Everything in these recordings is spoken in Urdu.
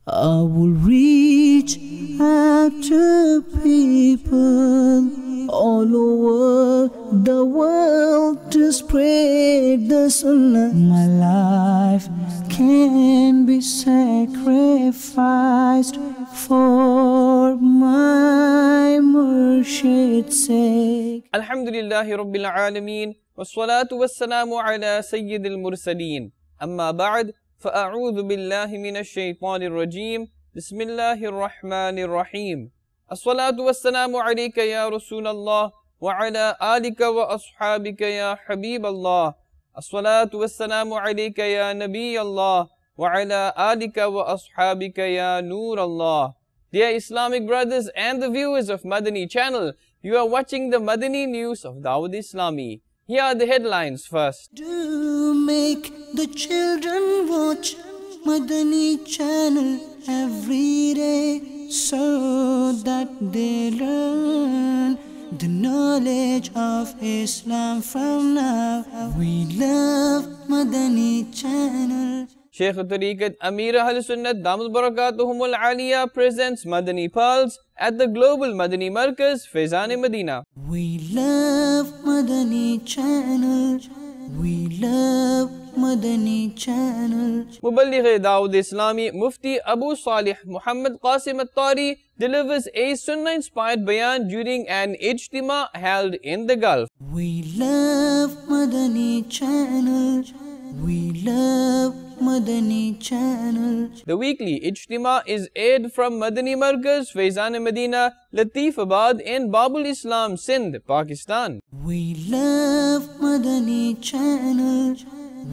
I will reach out to people all over the world to spread the sunnah. My life can be sacrificed for my Murshid's sake. Alhamdulillahi Rabbil Alameen, wassalatu wassalamu ala Sayyidil Mursaleen. Amma ba'd, fa'a'udhu billahi minash shaytanir rajim. Bismillahir Rahmanir Rahim. As-salatu wassalamu alayka ya Rasulallah wa ala alika wa ashabika ya Habiballah. As-salatu wassalamu alayka ya Nabi Allah wa ala alika wa ashabika ya Nur Allah. Dear Islamic brothers and the viewers of Madani channel, you are watching the Madani news of Dawud Islami. Here are the headlines first. Do make the children watch Madani channel every day so that they learn the knowledge of Islam from now. We love Madani channel. Shaykh Tariqat Amir Ahl Sunnat Damat Barakatuhumul Aliyah presents Madani Pearls at the Global Madani Markaz, Faizan Medina. We love Madani channel. We love Madani channel. Muballigh Dawud Islami Mufti Abu Salih Muhammad Qasim At-Tari delivers a Sunnah-inspired bayan during an ijtima held in the Gulf. We love Madani channel. We love Madani channel. The weekly ijtima is aired from Madani Markaz, Faizan Medina, Latifabad in Babul Islam, Sindh, Pakistan. We love Madani channel.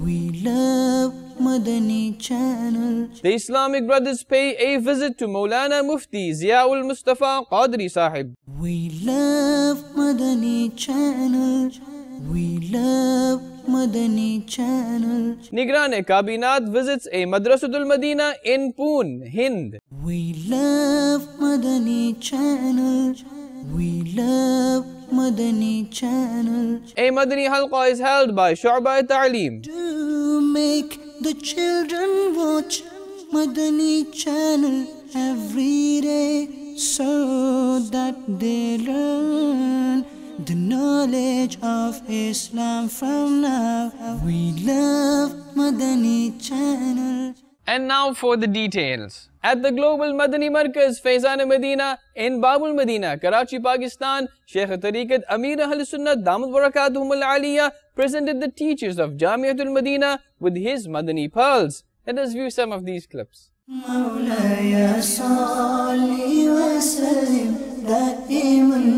We love Madani channel. The Islamic brothers pay a visit to Maulana Mufti Ziaul Mustafa Qadri Sahib. We love Madani channel. We love Madani channel. Nigran Kabinat visits a Madrasatul Madina in Poon, Hind. We love Madani channel. We love Madani channel. A Madani Halqa is held by Shu'ba Ta'aleem. Do make the children watch Madani channel every day so that they learn the knowledge of Islam from now. We love Madani channel. And now for the details. At the Global Madani Markaz, Faizan Medina in Babul Medina, Karachi, Pakistan, Shaykh Tariqat Amir Ahl Sunnat Damat Barakatuhumul Aliyah presented the teachers of Jamiatul Madina with his Madani Pearls. Let us view some of these clips. Mawlaya salli wa sallim daiman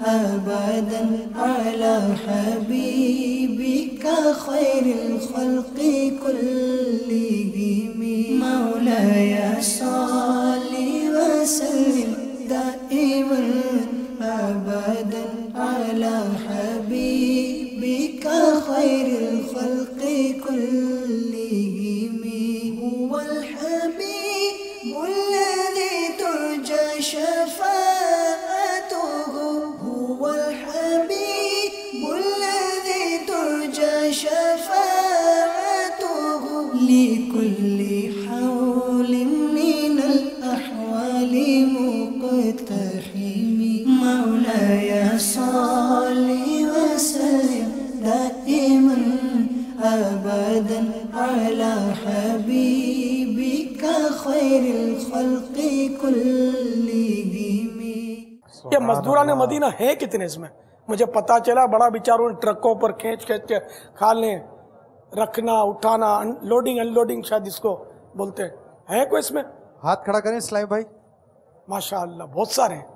abadan ala habibika khairil khalqi kullihim. Mawlaya salli wa sallim daiman abadan ala habibika khairil khalqi kullihim. Huwa al-habib alladhi turja shafa'atuhu. Huwa al-habib alladhi turja shafa'atuhu. Likulli hawlin min al-ahwali muqtahimi. Mawlaya salli wa sallim daiman abadan ala habibika khairil khalqi kullihim. یہ مزدوران مدینہ ہیں کتنے اس میں؟ مجھے پتا چلا بڑا بیچاروں ٹرکوں پر کھینچ کے کھالنے رکھنا اٹھانا لوڈنگ ان لوڈنگ شاید اس کو بولتے ہیں کوئی اس میں؟ ہاتھ کھڑا کریں اسلام بھائی. ماشاءاللہ بہت سارے ہیں.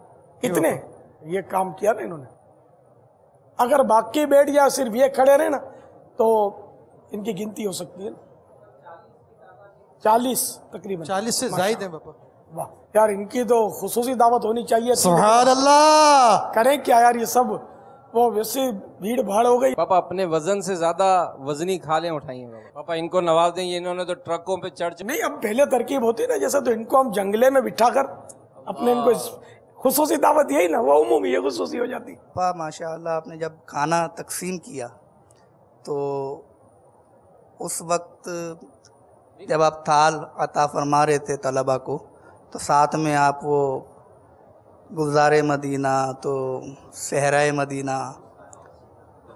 کتنے یہ کام کیا نا انہوں نے؟ اگر باقی بیٹھ یا صرف یہ کھڑے رہے نا تو ان کی گنتی ہو سکتی ہے نا 40 تقریباً 40 سے زائد ہیں باپا. واہ یار ان کی تو خصوصی دعوت ہونی چاہیے. سبحان اللہ. کریں کیا یار یہ سب وہ ویسے بھیڑ بھاڑ ہو گئی. پاپا اپنے وزن سے زیادہ وزنی کھالیں اٹھائیے پاپا ان کو نواز دیں. یہ انہوں نے تو ٹرکوں پہ چڑھ نہیں اب پہلے ترکیب ہوتی نا جیسا تو ان کو ہم جنگلے میں بٹھا کر اپنے ان کو خصوصی دعوت یہی نا وہ عمومی یہ خصوصی ہو جاتی. پاپا ماشاءاللہ آپ نے جب کھانا تقسیم کیا تو اس وقت جب آپ تھال عطا فرما رہے تھے طلبہ کو تو ساتھ میں آپ وہ گلزار مدینہ، تو صحرائے مدینہ،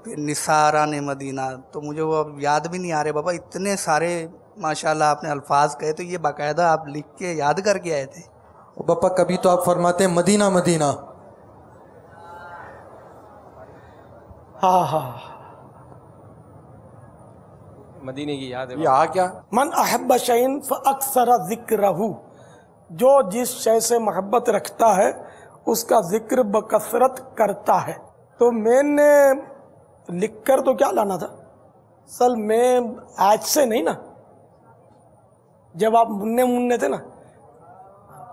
پھر نثاران مدینہ، تو مجھے وہ اب یاد بھی نہیں آ رہے بابا، اتنے سارے ماشاءاللہ آپ نے الفاظ کہے، تو یہ باقاعدہ آپ لکھ کے یاد کر کے آئے تھے؟ پاپا کبھی تو آپ فرماتے ہیں مدینہ مدینہ. ہاں ہاں، مدینے کی یاد ہے یہ آ کیا؟ من احب شیئن فاکثر ذکرہ، جو جس شے سے محبت رکھتا ہے اس کا ذکر بکثرت کرتا ہے. تو میں نے لکھ کر تو کیا لانا تھا، اصل میں آج سے نہیں نا، جب آپ مننے تھے نا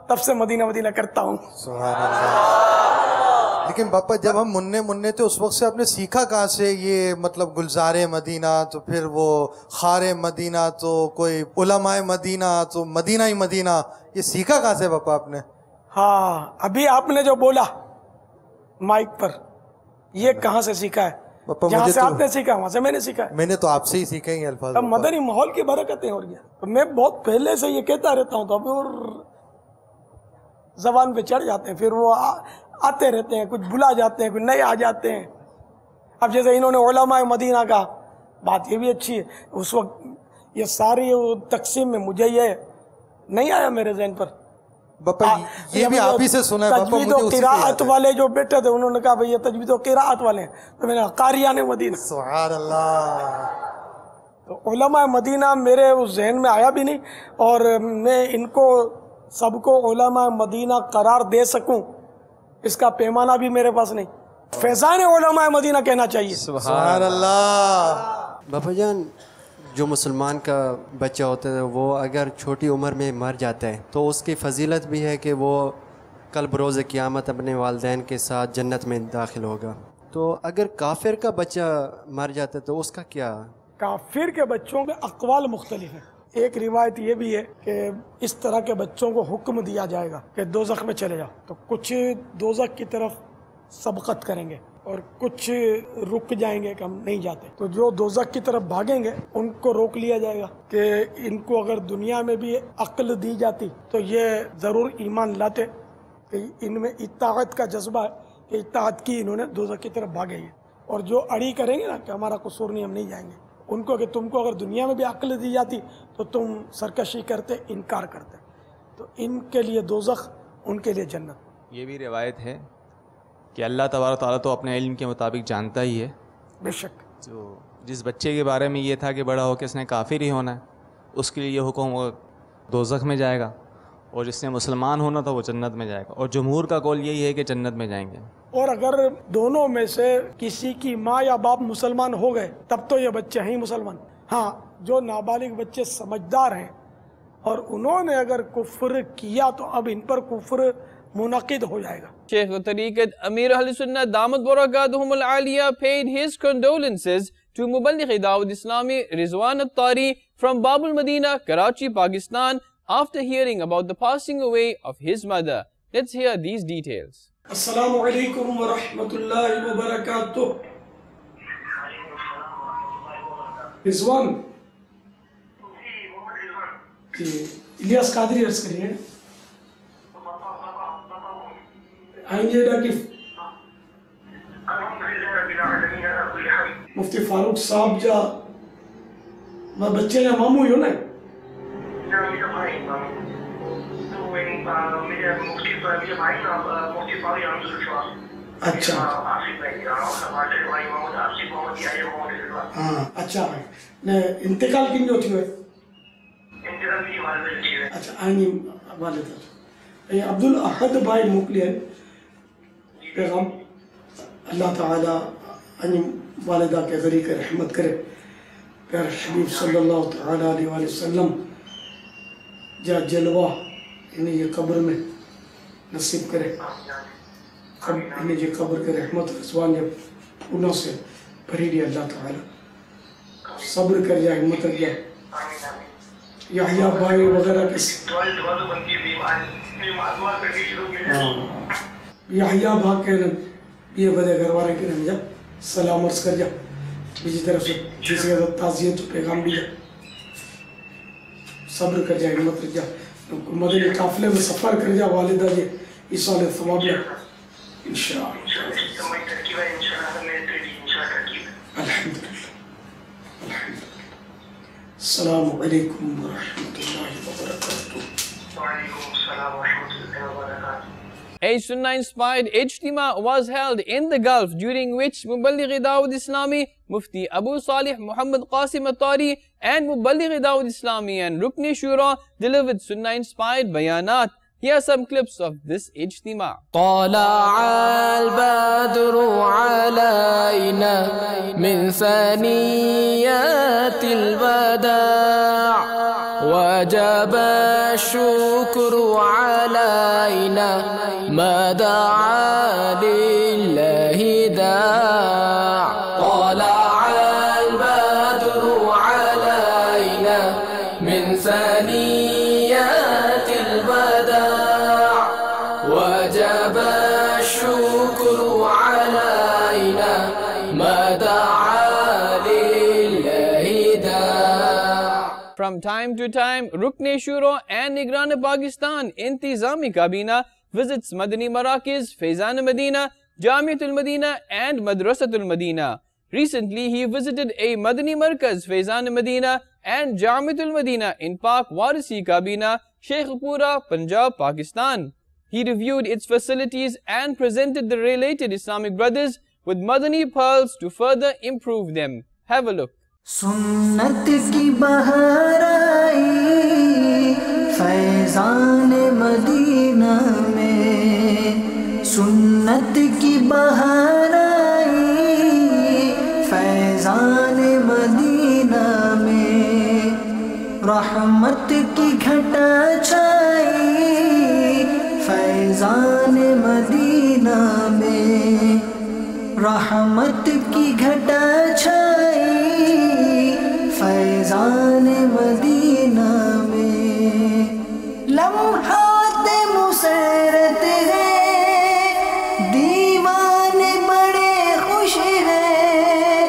تب سے مدینہ مدینہ کرتا ہوں. سبحان اللہ. لیکن باپا جب ہم مننے تھے اس وقت سے آپ نے سیکھا کہاں سے یہ مطلب گلزار مدینہ، تو پھر وہ خار مدینہ، تو کوئی علماء مدینہ، تو مدینہ ہی مدینہ، یہ سیکھا کہاں سے باپا آپ نے؟ ہاں، ابھی آپ نے جو بولا مائک پر، یہ کہاں سے سیکھا ہے؟ باپا جہاں مجھے سے تو آپ نے سیکھا وہاں سے میں نے سیکھا ہے. میں نے تو آپ سے ہی سیکھے ہیں یہ الفاظ. اب مدنی ماحول کی برکتیں ہو رہی ہیں، تو میں بہت پہلے سے یہ کہتا رہتا ہوں، تو ابھی اور زبان پہ چڑھ جاتے ہیں، پھر وہ آتے رہتے ہیں، کچھ بھلا جاتے ہیں، کچھ نئے آ جاتے ہیں. اب جیسے انہوں نے علماء مدینہ کا، بات یہ بھی اچھی ہے. اس وقت یہ ساری تقسیم میں مجھے یہ نہیں آیا میرے ذہن پر. باپا یہ بھی آپ ہی سے سنا ہے باپا، تجوید مجھے و اسی سے قراءت یاد ہے. والے جو بیٹھے تھے انہوں نے کہا بھئی یہ تجوید و قراءت والے ہیں، تو میں نے قاریان مدینہ. سبحان اللہ. تو علماء مدینہ میرے اس ذہن میں آیا بھی نہیں، اور میں ان کو سب کو علماء مدینہ قرار دے سکوں اس کا پیمانہ بھی میرے پاس نہیں. فیضان علماء مدینہ کہنا چاہیے. سبحان اللہ. باپا جان، جو مسلمان کا بچہ ہوتا ہے وہ اگر چھوٹی عمر میں مر جاتا ہے تو اس کی فضیلت بھی ہے کہ وہ کل بروز قیامت اپنے والدین کے ساتھ جنت میں داخل ہوگا. تو اگر کافر کا بچہ مر جاتا ہے تو اس کا کیا؟ کافر کے بچوں کے اقوال مختلف ہیں. ایک روایت یہ بھی ہے کہ اس طرح کے بچوں کو حکم دیا جائے گا کہ دوزخ میں چلے جاؤ، تو کچھ دوزخ کی طرف سبقت کریں گے اور کچھ رک جائیں گے کہ ہم نہیں جاتے. تو جو دوزخ کی طرف بھاگیں گے ان کو روک لیا جائے گا کہ ان کو اگر دنیا میں بھی عقل دی جاتی تو یہ ضرور ایمان لاتے کہ ان میں اطاعت کا جذبہ ہے، کہ اطاعت کی انہوں نے دوزخ کی طرف بھاگے ہیں. اور جو اڑی کریں گے نا کہ ہمارا قصور نہیں، ہم نہیں جائیں گے، ان کو کہ تم کو اگر دنیا میں بھی عقل دی جاتی تو تم سرکشی کرتے، انکار کرتے. تو ان کے لیے دوزخ، ان کے لیے جنت. یہ بھی روایت ہے کہ اللہ تبارک و تعالیٰ تو اپنے علم کے مطابق جانتا ہی ہے. بے شک. جو جس بچے کے بارے میں یہ تھا کہ بڑا ہو کے اس نے کافر ہی ہونا ہے، اس کے لیے یہ حکم وہ دوزخ میں جائے گا، اور جس نے مسلمان ہونا تھا وہ جنت میں جائے گا. اور جمہور کا قول یہی ہے کہ جنت میں جائیں گے. اور اگر دونوں میں سے کسی کی ماں یا باپ مسلمان ہو گئے تب تو یہ بچے ہیں مسلمان. ہاں، جو نابالغ بچے سمجھدار ہیں اور انہوں نے اگر کفر کیا تو اب ان پر کفر منعقد ہو جائے گا. Sheikh Tariqat Amir Ahl Sunnah Damat Barakatuhum Al-Aliyah paid his condolences to Muballigh Dawud Islami Rizwan At-Tari from Babul Madina, Karachi, Pakistan after hearing about the passing away of his mother. Let's hear these details. السلام علیکم ورحمۃ اللہ وبرکاتہ. رضوان جی، الیاس قادری عرض کریے. آئیں گے ڈاکٹر مفتی فاروق صاحب جا میں بچے یا مامو ہی ہو نا؟ اچھا ہاں، اچھا انتقال کن جو تھی؟ اچھا آئیں گے والدہ عبدالاحد بھائی موکلی ہے پیغام. اللہ تعالیٰ ان والدہ کے غریق رحمت کرے. پیارے حبیب صلی اللہ تعالیٰ علیہ وآلہ وسلم جا جلوہ انہیں یہ قبر میں نصیب کرے. انہیں یہ قبر کے رحمت رضوان جب پھولوں سے بھری دی اللہ تعالیٰ. صبر کر جائے، ہمت کر جائے. یحییٰ بھائی وغیرہ کس یحییٰ بھاگ کے یہ بدے گھر والے کے نام جا سلام عرض کر جا، میری طرف سے جس کے تعزیت و پیغام بھی جا. صبر کر جائے ہمت رکھ جا مدنی قافلے میں سفر کر جا والدہ جی اس والے ثواب لے انشاءاللہ الحمدللہ السلام علیکم ورحمۃ اللہ وبرکاتہ. وعلیکم السلام ورحمۃ اللہ وبرکاتہ. A Sunnah-inspired Ijtima was held in the Gulf, during which Muballigh Dawud Islami, Mufti Abu Salih Muhammad Qasim Attari and Muballigh Dawud Islami and Rukn Shura delivered Sunnah-inspired bayanat. Here are some clips of this Ijtima. طلع البدر علينا من ثنيات الوداع وجب الشكر علينا ما دعا لله داع. طلع البدر علينا من ثنيات الوداع وجب الشكر علينا ما دعا لله داع. From time to time, Rukn Shura and Nigran Pakistan Intizami Kabina visits Madani Marakiz, Faizan Medina, Jamiatul Medina and Madrasatul Medina. Recently, he visited a Madani Markaz, Faizan Medina and Jamiatul Medina in Pak Warisi Kabina, Sheikhpura, Punjab, Pakistan. He reviewed its facilities and presented the related Islamic brothers with Madani pearls to further improve them. Have a look. سنت کی بہار آئی فیضان مدینہ میں سنت کی بہار آئی فیضان مدینہ میں رحمت کی گھٹا چھائی فیضان مدینہ میں رحمت کی گھٹا چھائی فیضان مدینہ میں لمحات مسرت ہے دیوان بڑے خوش ہیں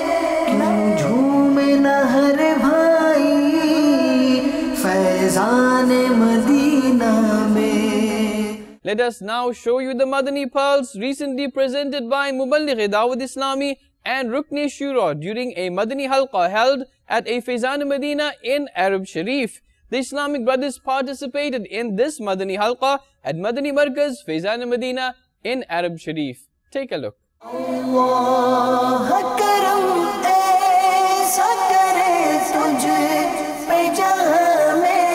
کیوں جھومے نہ ہر بھائی فیضان مدینہ میں. Let us now show you the Madani pearls recently presented by Muballigh Dawud Islami and Rukn Shura during a Madani Halqa held at a Faizan Medina in Arab Sharif. The Islamic brothers participated in this Madani Halqa at Madani Markaz, Faizan Medina in Arab Sharif. Take a look. اللہ کرم ایسا کرے تجھ پہ جہاں میں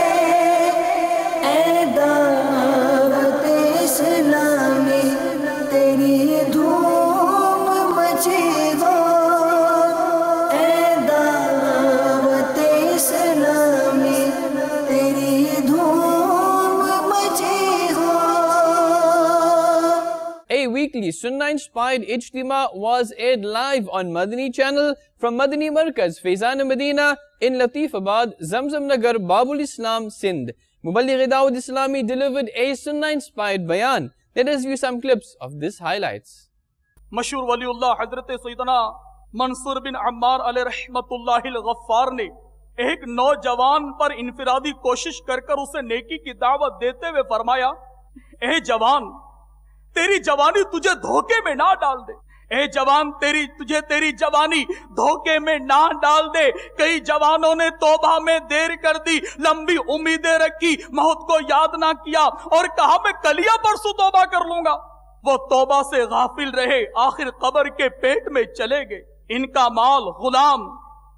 اے دعوت اسلامی تیری دھوم مچی ہو اے دعوت اسلامی تیری دھوم مچی ہو. A weekly Sunnah-inspired Ijtima was aired live on Madani channel from Madani Markaz, Faizan Medina in Latifabad, Zamzam Nagar, Babul Islam, Sindh. Muballigh Dawud Islami delivered a Sunnah-inspired bayan. Let us view some clips of this highlights. مشہور ولی اللہ حضرت سیدنا منصور بن عمار علیہ رحمت اللہ الغفار نے ایک نوجوان پر انفرادی کوشش کر اسے نیکی کی دعوت دیتے ہوئے فرمایا، اے جوان تیری جوانی تجھے دھوکے میں نہ ڈال دے، اے جوان تجھے تیری جوانی دھوکے میں نہ ڈال دے. کئی جوانوں نے توبہ میں دیر کر دی، لمبی امیدیں رکھی، موت کو یاد نہ کیا اور کہا میں کلیہ پرسوں توبہ کر لوں گا. وہ توبہ سے غافل رہے، آخر قبر کے پیٹ میں چلے گئے. ان کا مال، غلام،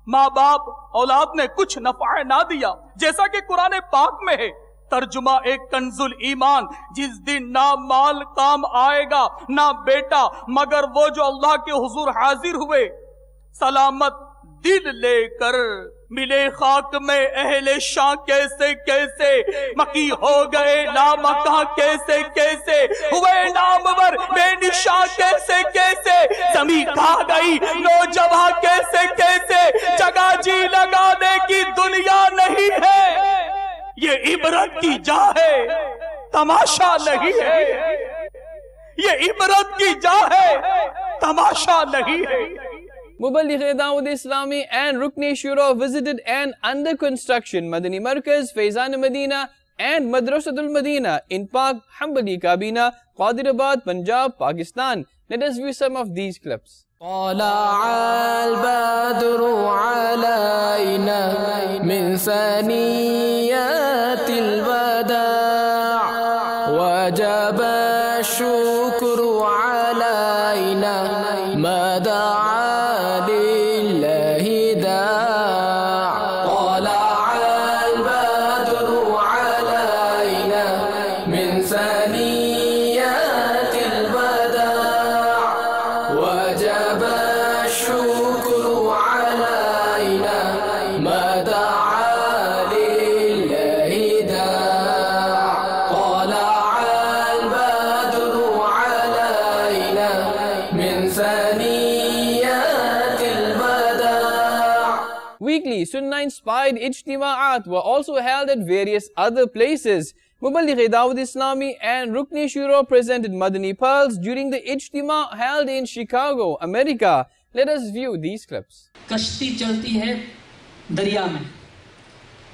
ماں باپ، اولاد نے کچھ نفع نہ دیا. جیسا کہ قرآن پاک میں ہے، ترجمہ ایک کنز الایمان، جس دن نہ مال کام آئے گا نہ بیٹا، مگر وہ جو اللہ کے حضور حاضر ہوئے سلامت دل لے کر. ملے خاک میں اہل شاہ کیسے کیسے، مکی ہو گئے لامکاں کیسے کیسے، ہوئے نامور بے نشاں کیسے کیسے، زمین کھا گئی نوجوان کیسے کیسے. جگہ جی لگانے کی دنیا نہیں ہے، یہ عبرت کی جا ہے تماشا نہیں ہے، یہ عبرت کی جا ہے تماشا نہیں ہے. Muballigh Dawat Islami and Rukn Shura visited an under construction Madani Markaz, Faizan Medina and Madrasatul Medina in Pak Hanbali Kabina, Qadirabad, Punjab, Pakistan. Let us view some of these clips. طلع البدر علينا من ثنيات الوداع وجب الشكر علينا ما دعا لله داع طلع البدر علينا من ثنيات الوداع وجب الشكر علينا ما دعا لله داع طلع البدر علينا من ثنيات الوداع. Weekly Sunnah-inspired Ijtima'at were also held at various other places. Muballigh Dawat Islami and Rukn Shura presented Madani Pearls during the Ijtima held in Chicago, America. Let us view these clips. کشتی چلتی ہے دریا میں،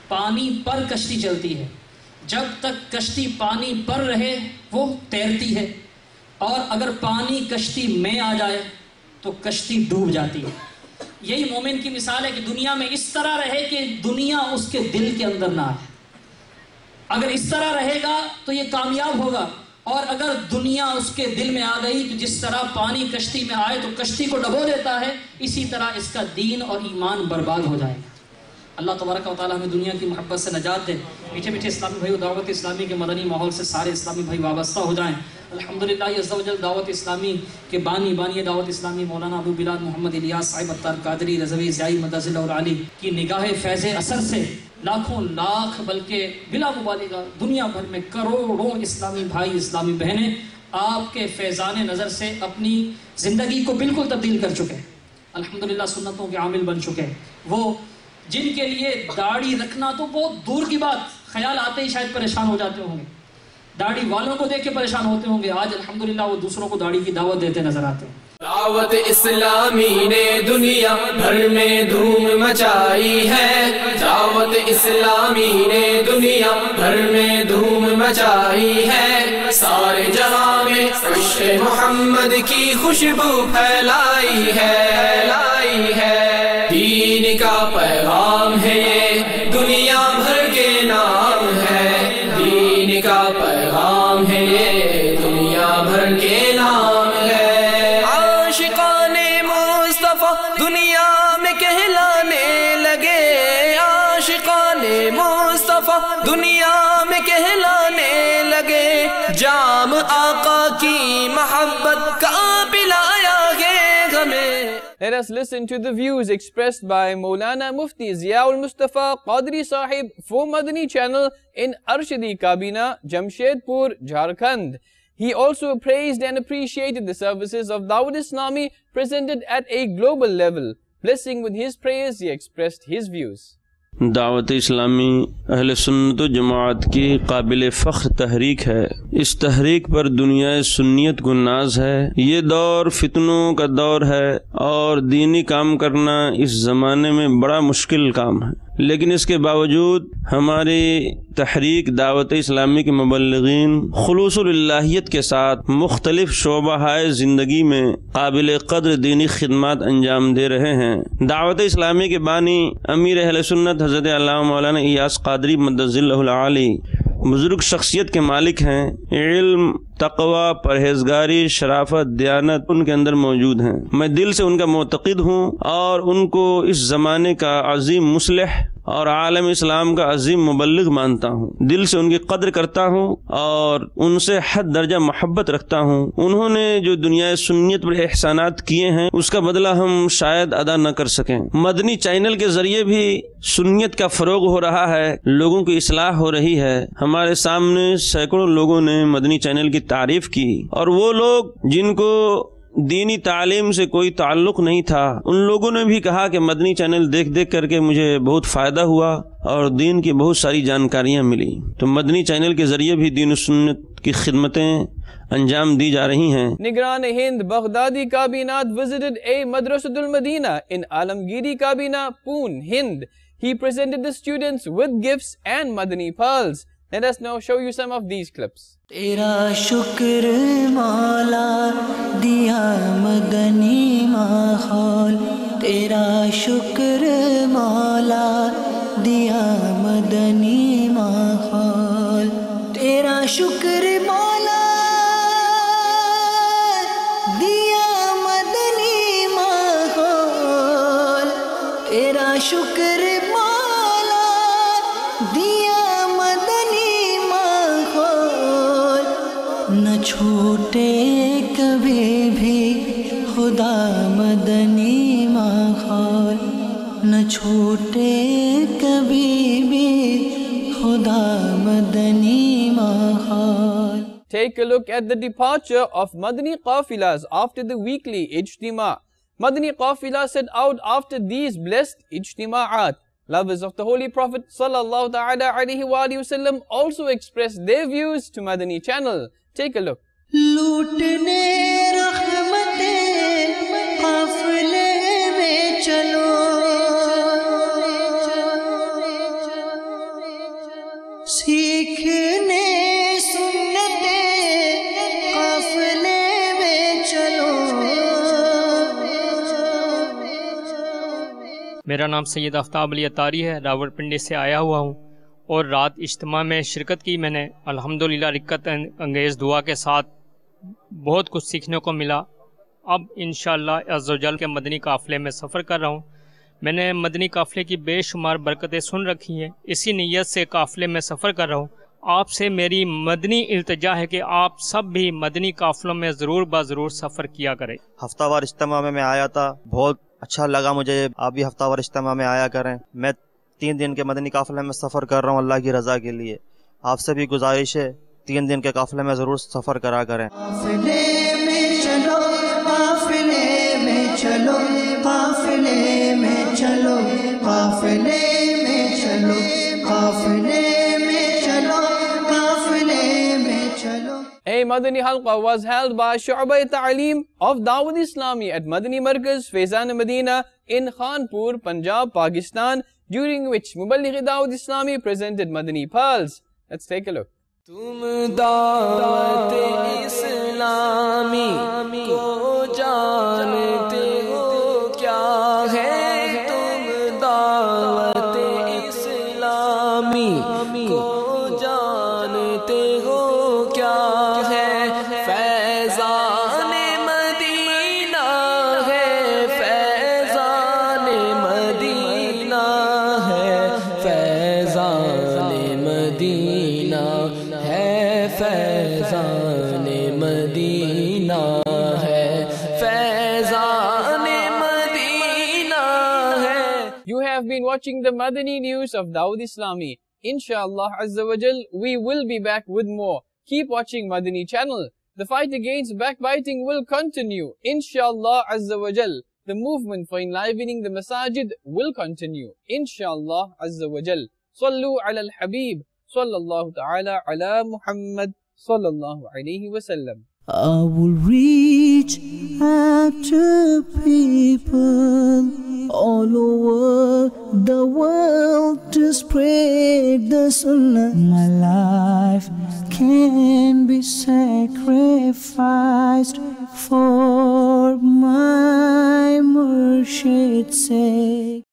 پانی پر کشتی چلتی ہے. جب تک کشتی پانی پر رہے وہ تیرتی ہے، اور اگر پانی کشتی میں آ جائے تو کشتی ڈوب جاتی ہے. یہی مومن کی مثال ہے کہ دنیا میں اس طرح رہے کہ دنیا اس کے دل کے اندر نہ آئے. اگر اس طرح رہے گا تو یہ کامیاب ہوگا، اور اگر دنیا اس کے دل میں آ گئی تو جس طرح پانی کشتی میں آئے تو کشتی کو ڈبو دیتا ہے، اسی طرح اس کا دین اور ایمان برباد ہو جائے گا. اللہ تبارک و تعالی ہمیں دنیا کی محبت سے نجات دے. میٹھے میٹھے اسلامی بھائی، دعوت اسلامی کے مدنی ماحول سے سارے اسلامی بھائی وابستہ ہو جائیں. الحمدللہ عز و جل دعوت اسلامی کے بانی دعوت اسلامی مولانا ابو بلال محمد الیاس صاحب اتار قادری رضوی زیائی مدظ اللہ علی کی نگاہ فیض اثر سے لاکھوں لاکھ بلکہ بلا مبالغہ دنیا بھر میں کروڑوں اسلامی بھائی اسلامی بہنیں آپ کے فیضان نظر سے اپنی زندگی کو بالکل تبدیل کر چکے ہیں. الحمدللہ سنتوں کے عامل بن چکے ہیں. وہ جن کے لیے داڑھی رکھنا تو بہت دور کی بات، خیال آتے ہی شاید پریشان ہو جاتے ہوں گے، داڑھی والوں کو دیکھ کے پریشان ہوتے ہوں گے، آج الحمدللہ وہ دوسروں کو داڑھی کی دعوت دیتے نظر آتے ہیں. دعوت اسلامی نے دنیا بھر میں دھوم مچائی ہے. دعوت اسلامی نے دنیا بھر میں دھوم مچائی ہے. سارے جہاں میں عشق محمد کی خوشبو پھیلائی ہے. دین کا پیغام ہے یہ دنیا بھر کے نام ہے. دین کا پیغام ہے یہ دنیا بھر کے نام ہے. عاشقان مصطفیٰ دنیا میں کہلانے لگے. عاشقان مصطفیٰ دنیا میں کہلانے لگے. جام آقا کی محبت کا پلایا ہے ہمیں. Let us listen to the views expressed by Maulana Mufti Ziaul Mustafa Qadri Sahib for Madani Channel in Arshadi Kabina, Jamshedpur, Jharkhand. He also praised and appreciated the services of Dawat Islami presented at a global level. Blessing with his prayers, he expressed his views. دعوت اسلامی اہل سنت و جماعت کی قابل فخر تحریک ہے. اس تحریک پر دنیا سنیت کو ناز ہے. یہ دور فتنوں کا دور ہے اور دینی کام کرنا اس زمانے میں بڑا مشکل کام ہے، لیکن اس کے باوجود ہماری تحریک دعوت اسلامی کے مبلغین خلوص اللہیت کے ساتھ مختلف شعبہ زندگی میں قابل قدر دینی خدمات انجام دے رہے ہیں. دعوت اسلامی کے بانی امیر اہل سنت حضرت علامہ مولانا الیاس قادری مدظ اللہ العالی بزرگ شخصیت کے مالک ہیں. علم، تقوی، پرہیزگاری، شرافت، دیانت ان کے اندر موجود ہیں. میں دل سے ان کا معتقد ہوں اور ان کو اس زمانے کا عظیم مصلح اور عالم اسلام کا عظیم مبلغ مانتا ہوں. دل سے ان کی قدر کرتا ہوں اور ان سے حد درجہ محبت رکھتا ہوں. انہوں نے جو دنیا سنیت پر احسانات کیے ہیں اس کا بدلہ ہم شاید ادا نہ کر سکیں. مدنی چینل کے ذریعے بھی سنیت کا فروغ ہو رہا ہے، لوگوں کی اصلاح ہو رہی ہے. ہمارے سامنے سینکڑوں لوگوں نے مدنی چینل کی تعریف کی، اور وہ لوگ جن کو دینی تعلیم سے کوئی تعلق نہیں تھا ان لوگوں نے بھی کہا کہ مدنی چینل دیکھ دیکھ کر کے مجھے بہت فائدہ ہوا اور دین کی بہت ساری جانکاریاں ملی. تو مدنی چینل کے ذریعے بھی دین و سنت کی خدمتیں انجام دی جا رہی ہیں۔ نگران ہند Baghdadi کابینات visited a Madrasatul Madina in Alamgiri Kabina, Poon, Hind. He presented the students with gifts and Madani pearls. Let us now show you some of these clips. تیرا شکر مولا دیا مدنی ماحول، تیرا شکر مولا دیا مدنی ماحول، تیرا شکر مولا دیا مدنی ماحول، تیرا شکر مولا دیا مدنی ماحول، نہ چھوٹے کبھی بھی خدا مدنی ماحول، نہ چھوٹے کبھی بھی خدا مدنی ماحول۔ Take a look at the departure of Madani Qafilas after the weekly Ijtima. Madani Qafila set out after these blessed Ijtima'at. Lovers of the Holy Prophet sallallahu ta'ala alayhi wa sallam also expressed their views to Madani channel. Take a look. لوٹنے رحمتیں قافلے میں چلو، سیکھنے سنتیں قافلے میں چلو۔ میرا نام سید آفتاب علی اتاری ہے، راول پنڈی سے آیا ہوا ہوں اور رات اجتماع میں شرکت کی میں نے۔ الحمدللہ رکت انگیز دعا کے ساتھ بہت کچھ سیکھنے کو ملا۔ اب انشاءاللہ عز و جل کے مدنی قافلے میں سفر کر رہا ہوں۔ میں نے مدنی قافلے کی بے شمار برکتیں سن رکھی ہیں، اسی نیت سے قافلے میں سفر کر رہا ہوں۔ آپ سے میری مدنی التجا ہے کہ آپ سب بھی مدنی قافلوں میں ضرور ضرور سفر کیا کریں۔ ہفتہ وار اجتماع میں آیا تھا، بہت اچھا لگا مجھے۔ آپ بھی ہفتہ وار اجتماع میں آیا کریں۔ میں 3 دن کے مدنی قافلے میں سفر کر رہا ہوں اللہ کی رضا کے لیے۔ آپ سے بھی گزارش ہے 3 دن کے قافلے میں ضرور سفر کرا کریں۔ قافلے میں چلو، قافلے میں چلو، قافلے میں چلو، قافلے میں چلو، قافلے میں چلو، قافلے میں چلو۔ A Madani Halqa was held by Shu'ba Ta'aleem of Dawud Islami at Madani Markaz Faizan Medina in Khanpur, Punjab, Pakistan, during which Muballigh Dawud Islami presented Madani pearls. Let's take a look. تم دعوت اسلامی کو جانتے ہو کیا ہے، تم دعوت اسلامی کو جانتے ہو کیا ہے، فیضان مدینہ ہے، فیضان مدینہ ہے، فیضان مدینہ ہے، فیضان مدینہ ہے، فیضان مدینہ ہے۔ You have been watching the Madani news of Dawud Islami. Inshallah Azza wa Jal, we will be back with more. Keep watching Madani channel. The fight against backbiting will continue. Inshallah Azza wa Jal, the movement for enlivening the masajid will continue. Inshallah Azza wa Jal. Sallu ala al-Habib. Sallallahu ta'ala ala Muhammad. Sallallahu alayhi wa sallam. I will reach out to people all over the world to spread the sunnah. My life can be sacrificed for my Murshid's sake.